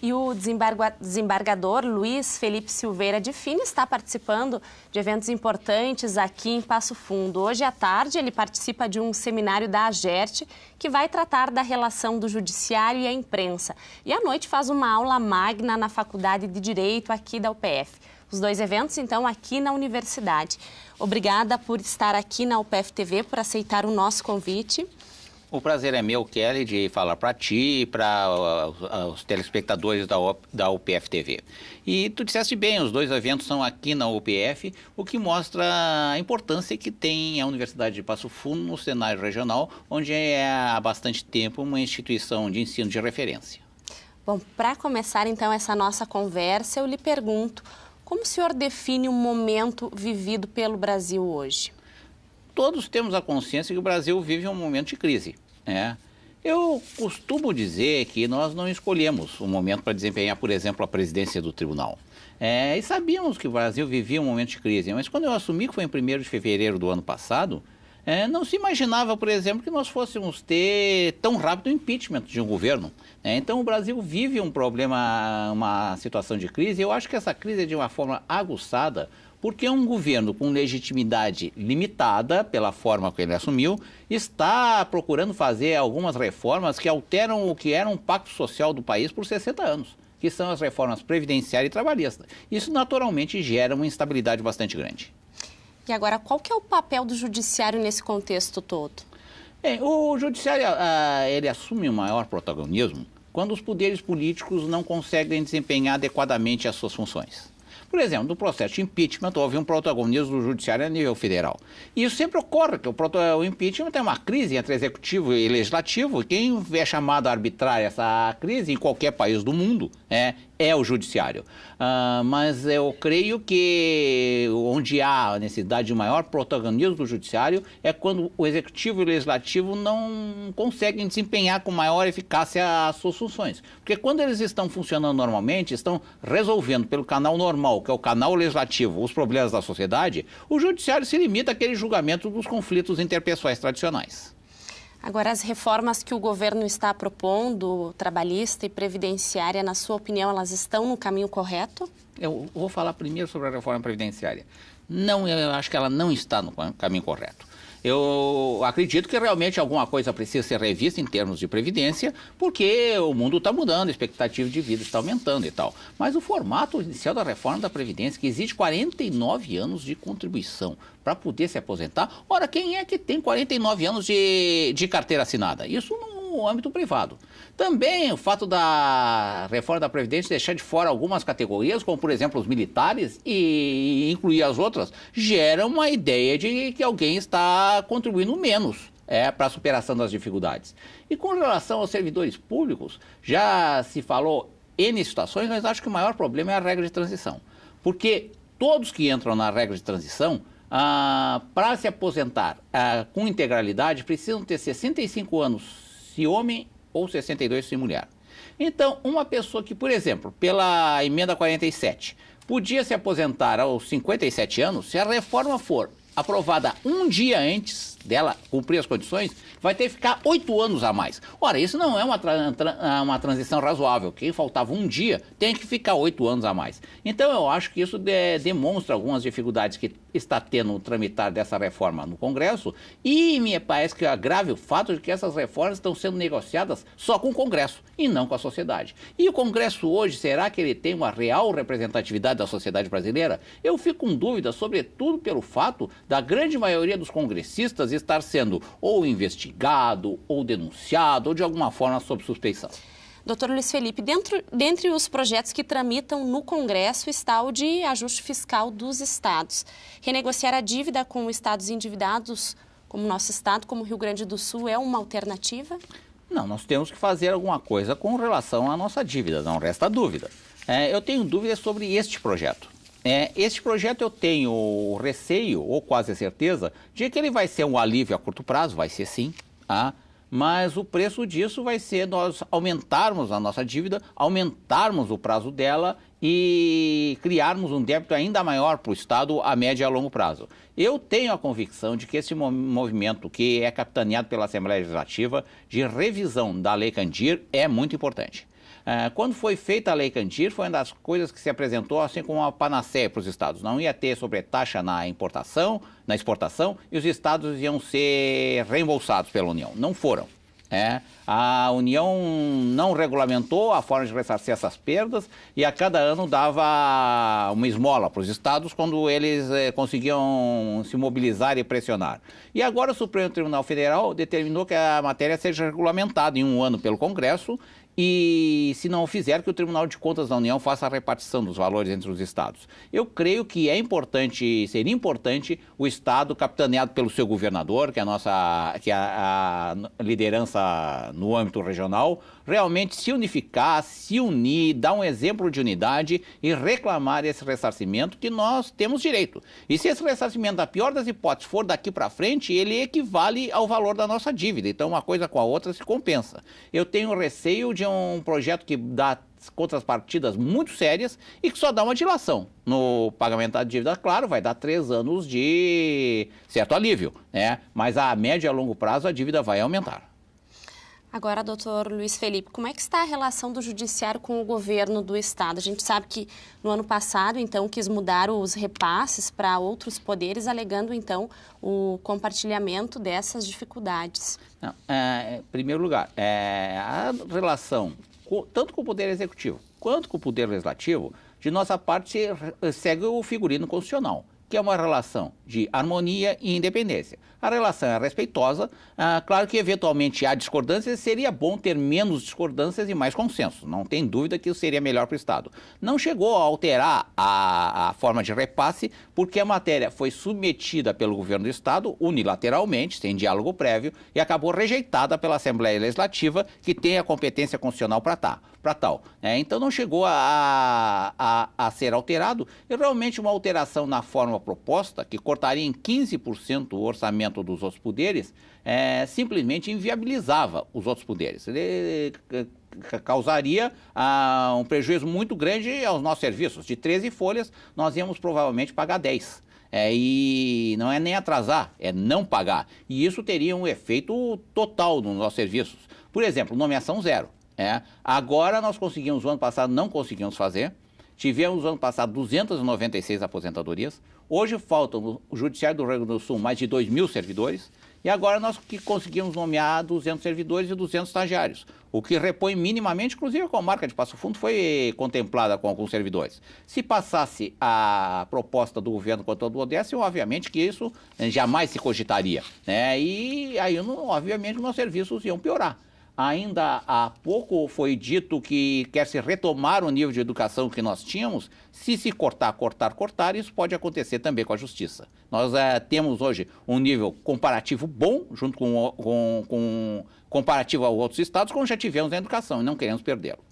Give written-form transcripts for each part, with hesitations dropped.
E o desembargador Luiz Felipe Silveira de Fini está participando de eventos importantes aqui em Passo Fundo. Hoje à tarde ele participa de um seminário da AGERT que vai tratar da relação do judiciário e a imprensa. E à noite faz uma aula magna na Faculdade de Direito aqui da UPF. Os dois eventos, então, aqui na universidade. Obrigada por estar aqui na UPF TV, por aceitar o nosso convite. O prazer é meu, Kelly, de falar para ti e para os telespectadores da UPF TV. E tu disseste bem, os dois eventos são aqui na UPF, o que mostra a importância que tem a Universidade de Passo Fundo no cenário regional, onde é há bastante tempo uma instituição de ensino de referência. Bom, para começar então essa nossa conversa, eu lhe pergunto, como o senhor define o momento vivido pelo Brasil hoje? Todos temos a consciência que o Brasil vive um momento de crise, né? Eu costumo dizer que nós não escolhemos um momento para desempenhar, por exemplo, a presidência do tribunal. E sabíamos que o Brasil vivia um momento de crise, mas quando eu assumi, que foi em 1º de fevereiro do ano passado, não se imaginava, por exemplo, que nós fôssemos ter tão rápido o impeachment de um governo. Então o Brasil vive um problema, uma situação de crise, e eu acho que essa crise é de uma forma aguçada, porque um governo com legitimidade limitada, pela forma que ele assumiu, está procurando fazer algumas reformas que alteram o que era um pacto social do país por 60 anos, que são as reformas previdenciária e trabalhista. Isso naturalmente gera uma instabilidade bastante grande. E agora, qual que é o papel do judiciário nesse contexto todo? O judiciário ele assume o maior protagonismo quando os poderes políticos não conseguem desempenhar adequadamente as suas funções. Por exemplo, no processo de impeachment, houve um protagonismo do judiciário a nível federal. E isso sempre ocorre, que o impeachment é uma crise entre executivo e legislativo. Quem é chamado a arbitrar essa crise em qualquer país do mundo é o judiciário. Mas eu creio que onde há a necessidade de maior protagonismo do judiciário é quando o executivo e o legislativo não conseguem desempenhar com maior eficácia as suas funções. Porque quando eles estão funcionando normalmente, estão resolvendo pelo canal normal, que é o canal legislativo, os problemas da sociedade, o judiciário se limita àquele julgamento dos conflitos interpessoais tradicionais. Agora, as reformas que o governo está propondo, trabalhista e previdenciária, na sua opinião, elas estão no caminho correto? Eu vou falar primeiro sobre a reforma previdenciária. Não, eu acho que ela não está no caminho correto. Eu acredito que realmente alguma coisa precisa ser revista em termos de previdência, porque o mundo está mudando, a expectativa de vida está aumentando e tal. Mas o formato inicial da reforma da Previdência, que exige 49 anos de contribuição para poder se aposentar, ora, quem é que tem 49 anos de carteira assinada? Isso no âmbito privado. Também o fato da reforma da Previdência deixar de fora algumas categorias, como por exemplo os militares, e incluir as outras, gera uma ideia de que alguém está contribuindo menos para a superação das dificuldades. E com relação aos servidores públicos, já se falou N situações, mas acho que o maior problema é a regra de transição. Porque todos que entram na regra de transição, para se aposentar com integralidade, precisam ter 65 anos se homem ou 62 se mulher. Então, uma pessoa que, por exemplo, pela emenda 47, podia se aposentar aos 57 anos, se a reforma for aprovada um dia antes dela cumprir as condições, vai ter que ficar 8 anos a mais. Ora, isso não é uma transição razoável. Quem faltava um dia tem que ficar 8 anos a mais. Então, eu acho que isso demonstra algumas dificuldades que está tendo o tramitar dessa reforma no Congresso, e me parece que é grave o fato de que essas reformas estão sendo negociadas só com o Congresso e não com a sociedade. E o Congresso hoje, será que ele tem uma real representatividade da sociedade brasileira? Eu fico com dúvida, sobretudo pelo fato da grande maioria dos congressistas estar sendo ou investigado, ou denunciado, ou de alguma forma sob suspeição. Doutor Luiz Felipe, dentre os projetos que tramitam no Congresso está o de ajuste fiscal dos estados. Renegociar a dívida com estados endividados, como nosso estado, como Rio Grande do Sul, é uma alternativa? Não, nós temos que fazer alguma coisa com relação à nossa dívida, não resta dúvida. Eu tenho dúvidas sobre este projeto. Este projeto eu tenho receio, ou quase certeza, de que ele vai ser um alívio a curto prazo, vai ser sim, mas o preço disso vai ser nós aumentarmos a nossa dívida, aumentarmos o prazo dela e criarmos um débito ainda maior para o Estado a médio e a longo prazo. Eu tenho a convicção de que esse movimento, que é capitaneado pela Assembleia Legislativa, de revisão da Lei Candir, é muito importante. Quando foi feita a Lei Candir, foi uma das coisas que se apresentou assim como uma panaceia para os estados. Não ia ter sobretaxa na importação, na exportação, e os estados iam ser reembolsados pela União. Não foram. A União não regulamentou a forma de ressarcir essas perdas e a cada ano dava uma esmola para os estados quando eles conseguiam se mobilizar e pressionar. E agora o Supremo Tribunal Federal determinou que a matéria seja regulamentada em um ano pelo Congresso e, se não o fizer, que o Tribunal de Contas da União faça a repartição dos valores entre os estados. Eu creio que seria importante o Estado, capitaneado pelo seu governador, que é a liderança no âmbito regional, realmente se unificar, se unir, dar um exemplo de unidade e reclamar esse ressarcimento que nós temos direito. E se esse ressarcimento, na pior das hipóteses, for daqui para frente, ele equivale ao valor da nossa dívida. Então, uma coisa com a outra se compensa. Eu tenho receio de um projeto que dá contrapartidas muito sérias e que só dá uma dilação no pagamento da dívida. Claro, vai dar 3 anos de certo alívio, mas a médio e a longo prazo a dívida vai aumentar. Agora, doutor Luiz Felipe, como é que está a relação do judiciário com o governo do estado? A gente sabe que no ano passado, então, quis mudar os repasses para outros poderes, alegando, então, o compartilhamento dessas dificuldades. Não, em primeiro lugar, a relação tanto com o Poder Executivo quanto com o Poder Legislativo, de nossa parte, segue o figurino constitucional, que é uma relação de harmonia e independência. A relação é respeitosa, claro que eventualmente há discordâncias, seria bom ter menos discordâncias e mais consenso, não tem dúvida que isso seria melhor para o Estado. Não chegou a alterar a forma de repasse, porque a matéria foi submetida pelo governo do Estado unilateralmente, sem diálogo prévio, e acabou rejeitada pela Assembleia Legislativa, que tem a competência constitucional para tal. Então não chegou a ser alterado, e realmente uma alteração na forma proposta, que cortaria em 15% o orçamento dos outros poderes, simplesmente inviabilizava os outros poderes. Ele causaria um prejuízo muito grande aos nossos serviços. De 13 folhas, nós íamos provavelmente pagar 10. E não é nem atrasar, é não pagar. E isso teria um efeito total nos nossos serviços. Por exemplo, nomeação zero. Agora nós conseguimos, o ano passado não conseguimos fazer. Tivemos no ano passado 296 aposentadorias. Hoje faltam no Judiciário do Rio Grande do Sul mais de 2.000 servidores. E agora nós que conseguimos nomear 200 servidores e 200 estagiários. O que repõe minimamente, inclusive a comarca de Passo Fundo foi contemplada com alguns servidores. Se passasse a proposta do governo quanto ao do Odécio, obviamente que isso jamais se cogitaria. E aí, obviamente, nossos serviços iam piorar. Ainda há pouco foi dito que quer se retomar o nível de educação que nós tínhamos. Se cortar, isso pode acontecer também com a justiça. Nós temos hoje um nível comparativo bom, junto com comparativo aos outros estados, como já tivemos na educação, e não queremos perdê-lo.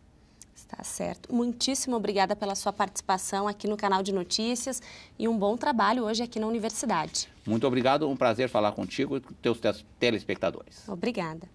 Está certo. Muitíssimo obrigada pela sua participação aqui no canal de notícias e um bom trabalho hoje aqui na universidade. Muito obrigado, um prazer falar contigo e com teus telespectadores. Obrigada.